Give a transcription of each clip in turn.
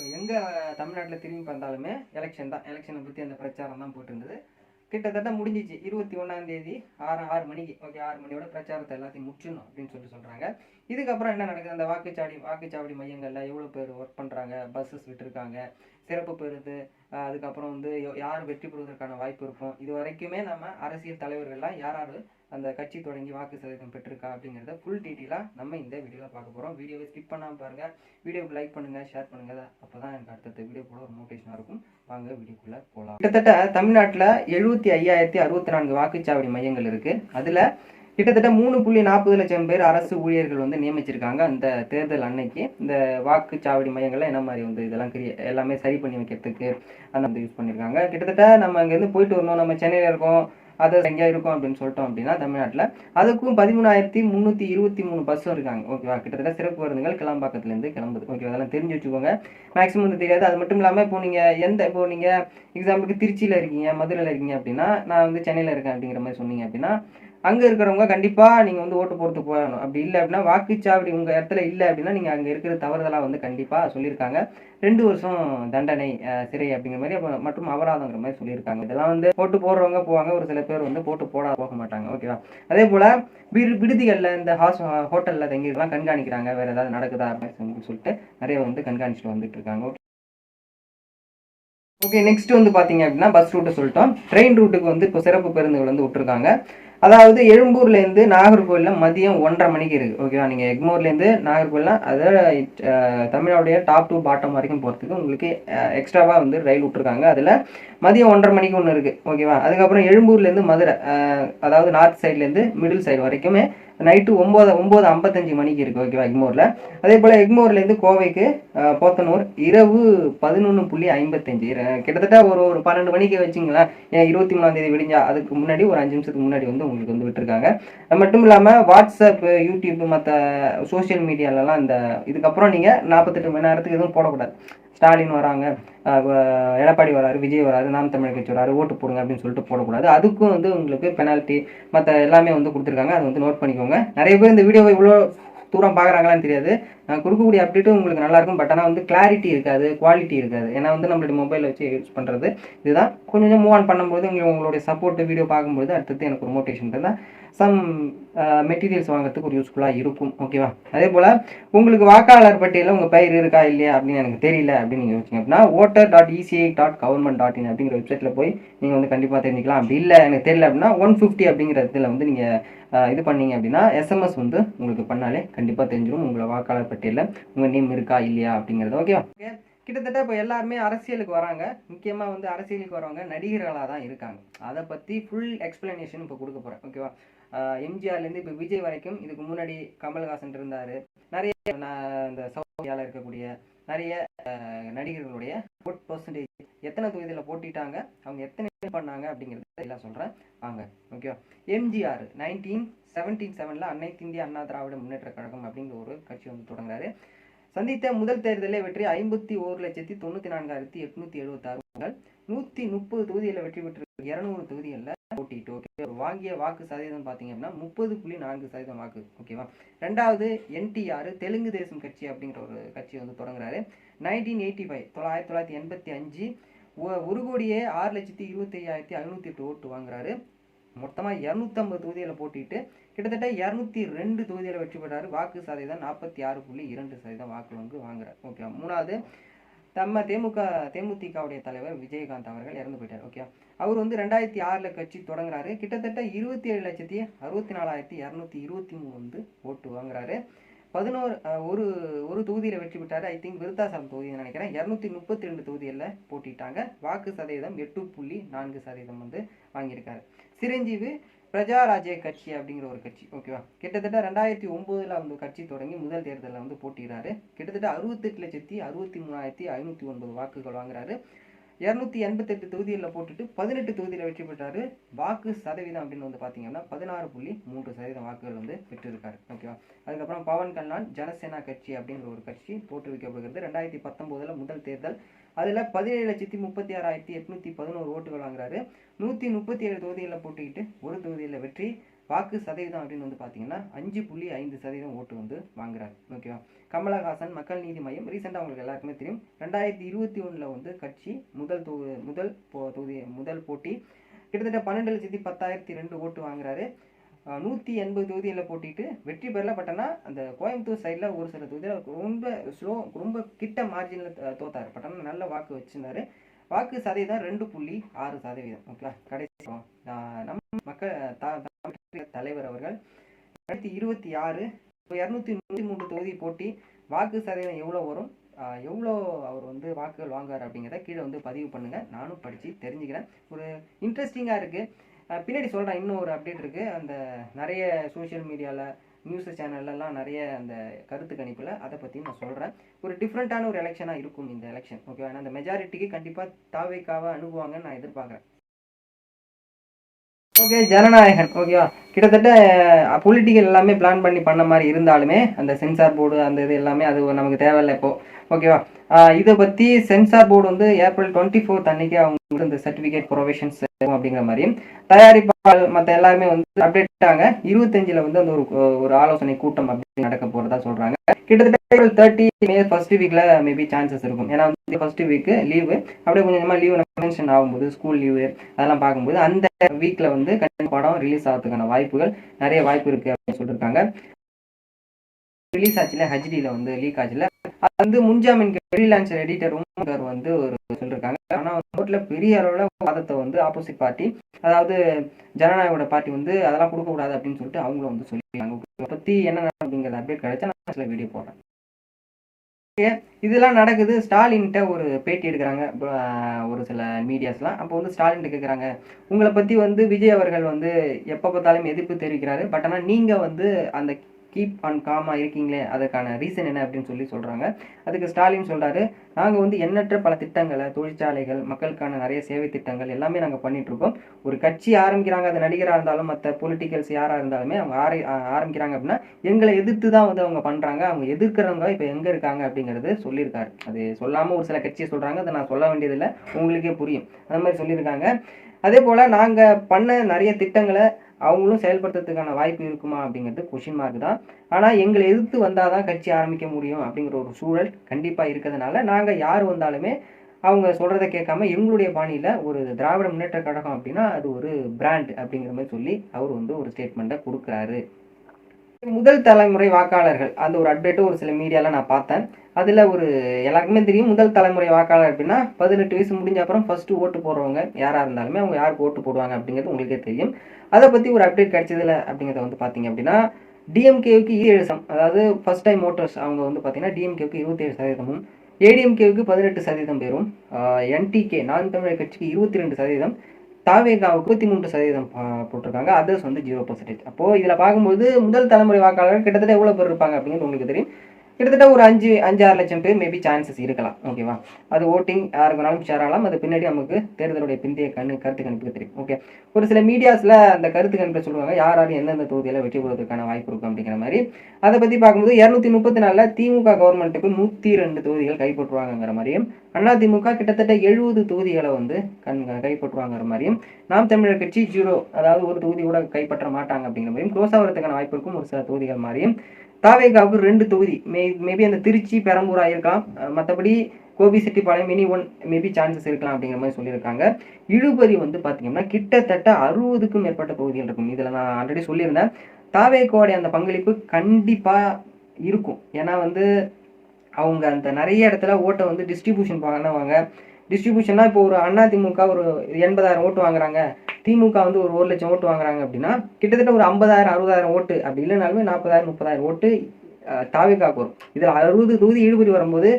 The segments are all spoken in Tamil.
இப்போ எங்கே தமிழ்நாட்டில் திரும்பி பார்த்தாலுமே எலெக்ஷன் தான். எலெக்ஷனை பற்றி அந்த பிரச்சாரம் தான் போயிட்டு இருந்தது. கிட்டத்தட்ட முடிஞ்சிச்சு. 21ஆம் தேதி 6 மணிக்கு ஓகே 6 மணியோட பிரச்சாரத்தை எல்லாத்தையும் முடிச்சிடணும் அப்படின்னு சொல்கிறாங்க. இதுக்கப்புறம் என்ன நடக்குது, அந்த வாக்குச்சாவடி மையங்களில் எவ்வளோ பேர் ஒர்க் பண்ணுறாங்க, பஸ்ஸஸ் விட்டுருக்காங்க, சிறப்பு பெறுது, அதுக்கப்புறம் வந்து யார் வெற்றி பெறுவதற்கான வாய்ப்பு இருக்கும், இது வரைக்குமே நம்ம அரசியல் தலைவர்கள்லாம் யார் யார் அந்த கட்சி தொடங்கி வாக்கு சதவீதம் பெற்றிருக்கா அப்படிங்கிறத ஃபுல் டீட்டெயிலாக நம்ம இந்த வீடியோவில் பார்க்க போகிறோம். வீடியோவை ஸ்கிப் பண்ணாமல் பாருங்கள். வீடியோவுக்கு லைக் பண்ணுங்கள், ஷேர் பண்ணுங்கள். அப்போ தான் எனக்கு அடுத்தடுத்த வீடியோ கூட ஒரு மோட்டிவேஷனாக இருக்கும். வாங்க வீடியோக்குள்ளே போகலாம். கிட்டத்தட்ட தமிழ்நாட்டில் 75,064 வாக்குச்சாவடி மையங்கள் இருக்குது. அதில் கிட்டத்தட்ட 3.40 லட்சம் பேர் அரசு ஊழியர்கள் வந்து நியமிச்சிருக்காங்க. அந்த தேர்தல் அன்னைக்கு இந்த வாக்குச்சாவடி மையங்கள்ல என்ன மாதிரி வந்து இதெல்லாம் எல்லாமே சரி பண்ணி வைக்கிறதுக்கு அந்த வந்து யூஸ் பண்ணியிருக்காங்க. கிட்டத்தட்ட நம்ம அங்கேருந்து போயிட்டு வரணும், நம்ம சென்னையில் இருக்கோம், அது எங்கேயா இருக்கும் அப்படின்னு சொல்லிட்டோம் அப்படின்னா தமிழ்நாட்டில் அதுக்கும் 13,323 பஸ்ஸும் இருக்காங்க. ஓகேவா, கிட்டத்தட்ட சிறப்பு பேருந்துகள் கிளம்பாக்கத்துலேருந்து கிளம்புது. ஓகே, அதெல்லாம் தெரிஞ்சு வச்சுக்கோங்க. மேக்ஸிமம் வந்து தெரியாது. அது மட்டும் இல்லாமல் இப்போ நீங்கள் எக்ஸாம்பிளுக்கு திருச்சியில் இருக்கீங்க, மதுரையில் இருக்கீங்க அப்படின்னா, நான் வந்து சென்னையில் இருக்கேன் அப்படிங்கிற மாதிரி சொன்னீங்க அப்படின்னா அங்கே இருக்கிறவங்க கண்டிப்பாக நீங்கள் வந்து ஓட்டு போட்டு போயிடணும். அப்படி இல்லை அப்படின்னா வாக்குச்சாவடி உங்கள் இடத்துல இல்லை அப்படின்னா நீங்கள் அங்கே இருக்கிற தவறுதலாக வந்து கண்டிப்பாக சொல்லியிருக்காங்க. 2 வருஷம் தண்டனை, சிறை அப்படிங்கிற மாதிரி மற்றும் அபராதங்கிற மாதிரி சொல்லியிருக்காங்க. இதெல்லாம் வந்து போட்டு போடுறவங்க போவாங்க, ஒரு சில பேர் வந்து போட்டு போக மாட்டாங்க. ஓகேவா, அதே போல் விடுதிகளில் இந்த ஹோட்டலில் தங்கிலாம் கண்காணிக்கிறாங்க, வேறு ஏதாவது நடக்குதா அப்படின்னு சொல்லிட்டு நிறைய வந்து கண்காணிச்சுட்டு வந்துட்டு இருக்காங்க. ஓகே, நெக்ஸ்ட் வந்து பார்த்தீங்க அப்படின்னா பஸ் ரூட்டு சொல்லிட்டோம். ட்ரெயின் ரூட்டுக்கு வந்து இப்போ சிறப்பு பேருந்துகள் வந்து விட்டுருக்காங்க. அதாவது எழும்பூர்லேருந்து நாகர்கோவிலில் மதியம் 1:30 மணிக்கு இருக்குது. ஓகேவா, நீங்கள் எக்மோர்லேருந்து நாகர்கோவில்லாம் அதாவது தமிழ்நாடுடைய டாப் டு பாட்டம் வரைக்கும் போகிறதுக்கு உங்களுக்கு எக்ஸ்ட்ராவாக வந்து ரயில் விட்டுருக்காங்க. அதில் மதியம் 1:30 மணிக்கு ஒன்று இருக்குது. ஓகேவா, அதுக்கப்புறம் எழும்பூர்லேருந்து மதுரை, அதாவது நார்த் சைட்லேருந்து மிடில் சைடு வரைக்குமே நைட்டு 9:55 மணிக்கு இருக்குது. ஓகேவா, எக்மோரில். அதே போல் எக்மோர்லேருந்து கோவைக்கு போத்தனூர் இரவு 11:55, கிட்டத்தட்ட ஒரு 12 மணிக்கு வச்சிங்களேன். 23ஆம் தேதி விடிஞ்சா அதுக்கு முன்னாடி ஒரு 5 நிமிஷத்துக்கு முன்னாடி வந்து உங்களுக்கு வந்து விட்டுருக்காங்க. அது மட்டும் இல்லாமல் வாட்ஸ்அப், யூடியூப், மற்ற சோசியல் மீடியாலலாம் இந்த இதுக்கப்புறம் நீங்கள் 48 மணி நேரத்துக்கு எதுவும் போடக்கூடாது. ஸ்டாலின் வராங்க, எடப்பாடி வராரு, விஜய் வராரு, நாம் தமிழர் கட்சி வராரு, ஓட்டு போடுங்க அப்படின்னு சொல்லிட்டு போடக்கூடாது. அதுக்கும் வந்து உங்களுக்கு பெனால்ட்டி மற்ற எல்லாமே வந்து கொடுத்துருக்காங்க. அதை வந்து நோட் பண்ணிக்கோங்க. நிறைய பேர் இந்த வீடியோவை இவ்வளோ தூரம் பார்க்குறாங்களான்னு தெரியாது. நான் கொடுக்கக்கூடிய அப்டேட்டும் உங்களுக்கு நல்லாயிருக்கும். பட் ஆனால் வந்து கிளாரிட்டி இருக்காது, குவாலிட்டி இருக்காது. ஏன்னா வந்து நம்மளுடைய மொபைலை வச்சு யூஸ் பண்ணுறது இதுதான். கொஞ்சம் மூவ் ஆன் பண்ணும்போது உங்களுடைய சப்போர்ட்டு வீடியோ பார்க்கும்போது அடுத்தது எனக்கு ஒரு மோட்டிவேஷன் இருந்தால் சம் மெட்டீரியல்ஸ் வாங்குறதுக்கு ஒரு யூஸ்ஃபுல்லாக இருக்கும். ஓகேவா, அதே போல் உங்களுக்கு வாக்காளர் பட்டியலில் உங்கள் பெயர் இருக்கா இல்லையா அப்படின்னு எனக்கு தெரியல அப்படின்னு நீங்கள் யோசிச்சிங்க அப்படின்னா voter.eci.government.in அப்படிங்கிற வெப்சைட்டில் போய் நீங்கள் வந்து கண்டிப்பாக தெரிஞ்சிக்கலாம். அப்படி இல்லை எனக்கு தெரியல அப்படின்னா 150 அப்படிங்கிற இதில் வந்து நீங்கள் இது பண்ணீங்க அப்படின்னா எஸ்எம்எஸ் வந்து உங்களுக்கு பண்ணாலே கண்டிப்பாக தெரிஞ்சிடும் உங்களை வாக்காளர் பட்டியலில் உங்கள் நேம் இருக்கா இல்லையா அப்படிங்கிறது. ஓகேவா, கிட்டத்தட்ட இப்போ எல்லாருமே அரசியலுக்கு வராங்க. முக்கியமாக வந்து அரசியலுக்கு வரவங்க நடிகர்களாக தான் இருக்காங்க. அதை பற்றி ஃபுல் எக்ஸ்பிளனேஷன் இப்போ கொடுக்க போகிறேன். ஓகேவா, எம்ஜிஆர்லேருந்து இப்போ விஜய் வரைக்கும், இதுக்கு முன்னாடி கமல்ஹாசன் இருந்தார், நிறைய இந்த சவுத் இந்தியாவில் இருக்கக்கூடிய நிறைய நடிகர்களுடைய ஓட் பர்சன்டேஜ், எத்தனை தொகுதியில் போட்டிட்டாங்க, அவங்க எத்தனை பண்ணாங்க அப்படிங்கிறத எல்லாம் சொல்கிறேன் வாங்க. ஓகேவா, எம்ஜிஆர் 1977 அனைத்து இந்திய அண்ணா திராவிட முன்னேற்ற கழகம் அப்படிங்கிற ஒரு கட்சி வந்து தொடங்குறாரு. சந்தித்த முதல் தேர்தலில் வெற்றி 51,94,876 130 தொகுதியில் வெற்றி பெற்று 200 தொகுதிகளில் போட்டிட்டு. ஓகே, வாங்கிய வாக்கு சதவீதம் பார்த்தீங்க அப்படின்னா 30.4% வாக்கு. ஓகேவா, ரெண்டாவது NTR தெலுங்கு தேசம் கட்சி அப்படிங்கிற ஒரு கட்சி வந்து தொடங்குறாரு. 1985 1,06,25,508 ஓட்டு வாங்குறாரு. மொத்தமாக 250 தொகுதியில் போட்டிட்டு கிட்டத்தட்ட 202 தொகுதியில் வெற்றி பெறாரு. வாக்கு சதவீதம் 46.2% வாக்கு வந்து வாங்குறாரு. ஓகே, மூணாவது நம்ம தேமுதிகவுடைய தலைவர் விஜயகாந்த் அவர்கள் இறந்து போயிட்டார். ஓகே, அவர் வந்து 2006 கட்சி தொடங்குறாரு. கிட்டத்தட்ட 27,64,223 வந்து ஓட்டு வாங்குறாரு. ஒரு தொகுதியில் வெற்றி பெற்றாரு. ஐ திங்க் விருத்தாசலம் தொகுதின்னு நினைக்கிறேன். 232 தொகுதியில் போட்டிட்டாங்க. வாக்கு சதவீதம் 8.4% வந்து வாங்கியிருக்காரு. சிரஞ்சீவி பிரஜாராஜ்ய கட்சி அப்படிங்கிற ஒரு கட்சி. ஓகேவா, கிட்டத்தட்ட 2009 வந்து கட்சி தொடங்கி முதல் தேர்தலில் வந்து போட்டிடுறாரு. கிட்டத்தட்ட 68,63,509 வாக்குகள் வாங்குறாரு. 288 தொகுதியில் போட்டுட்டு 18 தொகுதியில் வெற்றி பெற்றாரு. வாக்கு சதவீதம் அப்படின்னு வந்து பார்த்தீங்கன்னா 16.3% வாக்குகள் வந்து பெற்றிருக்காரு. ஓகேவா, அதுக்கப்புறம் பவன் கல்யாண் ஜனசேனா கட்சி அப்படிங்கிற ஒரு கட்சி தோற்றுவிக்கப்படுகிறது. 2019 முதல் தேர்தல். அதில் 17,36,811 ஓட்டுகள் வாங்குறாரு. 137 தொகுதியில் போட்டிக்கிட்டு ஒரு தொகுதியில் வெற்றி. வாக்கு சதவீதம் அப்படின்னு வந்து பார்த்தீங்கன்னா 5.5% ஓட்டு வந்து வாங்குறாரு. ஓகேவா. கமலஹாசன் மக்கள் நீதி மையம் ரீசெண்டாக உங்களுக்கு எல்லாருக்குமே தெரியும் 2021 வந்து கட்சி முதல் போட்டி கிட்டத்தட்ட 12,10,002 ஓட்டு வாங்குறாரு. 180 தொகுதியில் போட்டிட்டு வெற்றி பெறல. பட் ஆனால் அந்த கோயம்புத்தூர் சைடில் ஒரு சில தொகுதியில் ரொம்ப கிட்ட மார்ஜினில் தோத்தாரு. பட் ஆனால் நல்ல வாக்கு வச்சிருந்தாரு. வாக்கு சதவீதம் 2.6%. ஓகேவா. கடைசி நம்ம மக்கள் தலைவர் அவர்கள் 2026 293 தொகுதி போட்டி வாக்கு சதவீதம் எவ்வளோ வரும், எவ்வளோ அவர் வந்து வாக்குகள் வாங்குவார் அப்படிங்கிறத கீழே வந்து பதிவு பண்ணுங்க. நானும் படித்து தெரிஞ்சுக்கிறேன். ஒரு இன்ட்ரெஸ்டிங்காக இருக்குது. பின்னாடி சொல்கிறேன். இன்னும் ஒரு அப்டேட் இருக்குது. அந்த நிறைய சோஷியல் மீடியாவில் நியூஸ் சேனல்லாம் நிறைய அந்த கருத்து கணிப்பில் அதை பற்றியும் நான் சொல்கிறேன். ஒரு டிஃப்ரெண்ட்டான ஒரு எலெக்ஷனாக இருக்கும் இந்த எலெக்ஷன். ஓகேவா. ஏன்னா அந்த மெஜாரிட்டிக்கு கண்டிப்பாக தாவேக்காவை அணுகுவாங்கன்னு நான் எதிர்பார்க்குறேன். ஓகே. ஜனநாயகன். ஓகேவா. கிட்டத்தட்ட பொலிட்டிக்கல் எல்லாமே பிளான் பண்ணி பண்ண மாதிரி இருந்தாலுமே அந்த சென்சார் போர்டு அந்த இது எல்லாமே அது நமக்கு தேவையில்லை இப்போ. ஓகேவா. இதை பற்றி சென்சார் போர்டு வந்து April 24 அன்னைக்கு அவங்க இந்த சர்டிஃபிகேட் ப்ரொவிஷன்ஸ் அப்படிங்கிற மாதிரி தயாரிப்பாளர் மற்ற எல்லாருமே வந்து அப்டேட் ஆட்டாங்க. 25 வந்து அந்த ஒரு ஆலோசனை கூட்டம் அப்படி நடக்க போகிறதா சொல்கிறாங்க. கிட்டத்தட்ட April 30 May ஃபர்ஸ்ட் வீக்கில் மேபி சான்சஸ் இருக்கும். ஏன்னா வந்து ஃபர்ஸ்ட் வீக்கு லீவு அப்படியே கொஞ்சமாக லீவு மென்ஷன் ஆகும்போது ஸ்கூல் லீவு அதெல்லாம் பார்க்கும்போது அந்த வீக்கில் வந்து கண்டிப்பாக படம் ரிலீஸ் ஆகிறதுக்கான வாய்ப்புகள் நிறைய வாய்ப்பு இருக்குது அப்படின்னு சொல்லியிருக்காங்க. ரிலீஸ் ஆச்சுல ஹெச்டியில் வந்து லீக் ஆச்சுல அது வந்து முன்ஜாமீன் ஃப்ரீலான்சர் எடிட்டரும் வந்து ஒரு சொல்லியிருக்காங்க. ஆனால் கோர்ட்டில் பெரிய அளவில் வாதத்தை வந்து ஆப்போசிட் பார்ட்டி அதாவது ஜனநாயகோட பார்ட்டி வந்து அதெல்லாம் கொடுக்கக்கூடாது அப்படின்னு சொல்லிட்டு அவங்களும் வந்து சொல்லியிருக்காங்க. இதை பற்றி என்ன அப்படிங்கிறது அப்டேட் கிடைச்சா நான் சில வீடியோ போடுறேன். இதெல்லாம் நடக்குது. ஸ்டாலின்கிட்ட ஒரு பேட்டி எடுக்கிறாங்க ஒரு சில மீடியாஸ்லாம். அப்போ வந்து ஸ்டாலின் கேட்குறாங்க, உங்களை பற்றி வந்து விஜய் அவர்கள் வந்து எப்போ பார்த்தாலும் எதிர்ப்பு தெரிவிக்கிறாரு. பட் ஆனால் நீங்கள் வந்து அந்த கீப் ஆன் காமாக இருக்கீங்களே அதுக்கான ரீசன் என்ன அப்படின்னு சொல்லி சொல்கிறாங்க. அதுக்கு ஸ்டாலின் சொல்கிறாரு, நாங்கள் வந்து எண்ணற்ற பல திட்டங்களை தொழிற்சாலைகள் மக்களுக்கான நிறைய சேவை திட்டங்கள் எல்லாமே நாங்கள் பண்ணிகிட்ருக்கோம். ஒரு கட்சி ஆரம்பிக்கிறாங்க, அது நடிகராக இருந்தாலும் மற்ற பொலிட்டிக்கல்ஸ் யாராக இருந்தாலுமே அவங்க ஆரம்பிக்கிறாங்க அப்படின்னா எங்களை எதிர்த்து தான் வந்து அவங்க பண்ணுறாங்க. அவங்க எதிர்க்கிறவங்க இப்போ எங்கே இருக்காங்க அப்படிங்கிறது சொல்லியிருக்காரு. அது சொல்லாமல் ஒரு சில கட்சியை சொல்கிறாங்க. அதை நான் சொல்ல வேண்டியதில்லை, உங்களுக்கே புரியும். அந்த மாதிரி சொல்லியிருக்காங்க. அதே போல் நாங்கள் பண்ண நிறைய திட்டங்களை அவங்களும் செயல்படுத்துறதுக்கான வாய்ப்பு இருக்குமா அப்படிங்கிறது கொஷின் மார்க் தான். ஆனால் எங்களை எதிர்த்து வந்தால் தான் கட்சி ஆரம்பிக்க முடியும் அப்படிங்கிற ஒரு சூழல் கண்டிப்பாக இருக்கிறதுனால நாங்கள் யார் வந்தாலுமே அவங்க சொல்கிறத கேட்காம எங்களுடைய பாணியில் ஒரு திராவிட முன்னேற்ற கழகம் அப்படின்னா அது ஒரு பிராண்ட் அப்படிங்கிற மாதிரி சொல்லி அவர் வந்து ஒரு ஸ்டேட்மெண்ட்டை கொடுக்குறாரு. முதல் தலைமுறை வாக்காளர்கள் அந்த ஒரு அப்டேட்டு ஒரு சில மீடியாவில் நான் பார்த்தேன். அதில் ஒரு எல்லாருக்குமே தெரியும் முதல் தலைமுறை வாக்காளர் அப்படின்னா 18 வயசு முடிஞ்ச அப்புறம் ஃபஸ்ட்டு ஓட்டு போடுறவங்க யாராக இருந்தாலுமே அவங்க யாருக்கு ஓட்டு போடுவாங்க அப்படிங்கிறது உங்களுக்கே தெரியும். அதை பற்றி ஒரு அப்டேட் கிடைச்சதில்ல அப்படிங்கிறத வந்து பார்த்தீங்க அப்படின்னா டிஎம்கேவுக்கு 27%, அதாவது ஃபர்ஸ்ட் டைம் ஓட்டர்ஸ் அவங்க வந்து பார்த்தீங்கன்னா டிஎம்கேவுக்கு 27%, ஏடிஎம்கேவுக்கு 18% பேரும், என்டிகே நான் தமிழர் கட்சிக்கு 22%, தாவேகாவுக்கு 23% போட்டிருக்காங்க. அதர்ஸ் வந்து 0%. அப்போது இதில் பார்க்கும்போது முதல் தலைமுறை வாக்காளர்கள் கிட்டத்தட்ட எவ்வளோ பேர் இருப்பாங்க அப்படிங்கிறது உங்களுக்கு தெரியும். கிட்டத்தட்ட ஒரு 5-6 லட்சம் பேர் மேபி சான்சஸ் இருக்கலாம். ஓகேவா. அது ஓட்டிங் யாருக்கு வேணாலும் ஷேர் ஆகலாம். அது பின்னாடி நமக்கு தேர்தலுடைய பிந்தைய கருத்து கணிப்புக்கு தெரியும். ஓகே. ஒரு சில மீடியாஸில் அந்த கருத்து கணிப்பை சொல்லுவாங்க யார் யார் எந்தெந்த தொகுதியில் வெற்றி பெறுவதற்கான வாய்ப்பு இருக்கும் அப்படிங்கிற மாதிரி. அதை பற்றி பார்க்கும்போது 234 திமுக கவர்மெண்ட்டுக்கு 102 தொகுதிகள் கைப்பற்றுவாங்கிற மாதிரியும், அதிமுக கிட்டத்தட்ட 70 தொகுதிகளை வந்து கைப்பற்றுவாங்கிற மாதிரியும், நாம் தமிழர் கட்சி 0, அதாவது ஒரு தொகுதி கூட கைப்பற்ற மாட்டாங்க அப்படிங்கிற மாதிரியும், க்ளோஸ் ஆகிறதுக்கான வாய்ப்பு இருக்கும் ஒரு சில தொகுதிகள் மாதிரியும், தாவேகாவுக்கு 2 தொகுதி மேபி அந்த திருச்சி பெரம்பூரா இருக்கலாம். மற்றபடி கோபிசெட்டிப்பாளையம் மினி 1 மேபி சான்சஸ் இருக்கலாம் அப்படிங்கிற மாதிரி சொல்லியிருக்காங்க. இழுபறி வந்து பார்த்தீங்கன்னா கிட்டத்தட்ட 60க்கும் மேற்பட்ட தொகுதிகள் இருக்கும். இதில் நான் ஆல்ரெடி சொல்லியிருந்தேன் தாவேகாவுடைய அந்த பங்களிப்பு கண்டிப்பாக இருக்கும். ஏன்னா வந்து அவங்க அந்த நிறைய இடத்துல ஓட்டை வந்து டிஸ்ட்ரிபியூஷன் பண்ணுவாங்க. டிஸ்ட்ரிபியூஷன்னா இப்போ ஒரு அதிமுக ஒரு 80,000 ஓட்டு வாங்குறாங்க, திமுக வந்து ஒரு 1 லட்சம் ஓட்டு வாங்குறாங்க அப்படின்னா கிட்டத்தட்ட ஒரு 50,000-60,000 ஓட்டு அப்படி இல்லைனாலுமே 40,000-30,000 ஓட்டு தாவேகாவுக்கு வரும். இதில் 60 தொகுதி இழுபறி வரும்போது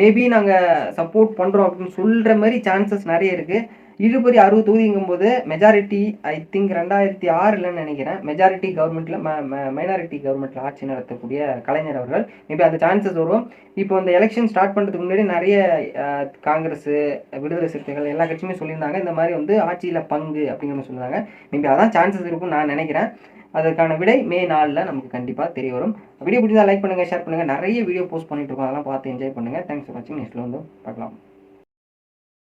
மேபி நாங்கள் சப்போர்ட் பண்ணுறோம் அப்படின்னு சொல்கிற மாதிரி சான்சஸ் நிறைய இருக்குது. இழுபறி 60 தொகுதிங்கும்போது மெஜாரிட்டி ஐ திங்க் 2006 நினைக்கிறேன் மெஜாரிட்டி கவர்மெண்ட்டில் மைனாரிட்டி கவர்மெண்ட்டில் ஆட்சி நடத்தக்கூடிய கலைஞர் அவர்கள் மேபி அந்த சான்சஸ் வரும். இப்போ இந்த எலெக்ஷன் ஸ்டார்ட் பண்ணுறதுக்கு முன்னாடி நிறைய காங்கிரஸ், விடுதலை சிறுத்தைகள் எல்லா கட்சியுமே சொல்லியிருந்தாங்க இந்த மாதிரி வந்து ஆட்சியில் பங்கு அப்படிங்கிற மாதிரி சொல்லியிருந்தாங்க. மேபி அதான் சான்சஸ் இருக்கும்னு நான் நினைக்கிறேன். அதற்கான விடை May 4 நமக்கு கண்டிப்பாக தெரிய வரும். வீடியோ பிடிச்சா லைக் பண்ணுங்கள், ஷேர் பண்ணுங்கள். நிறைய வீடியோ போஸ்ட் பண்ணிட்டு இருக்கோம், அதெல்லாம் பார்த்து என்ஜாய் பண்ணுங்கள். தேங்க்ஸ் ஃபார் வாட்சிங். நெக்ஸ்ட்டில் வந்து பார்க்கலாம்.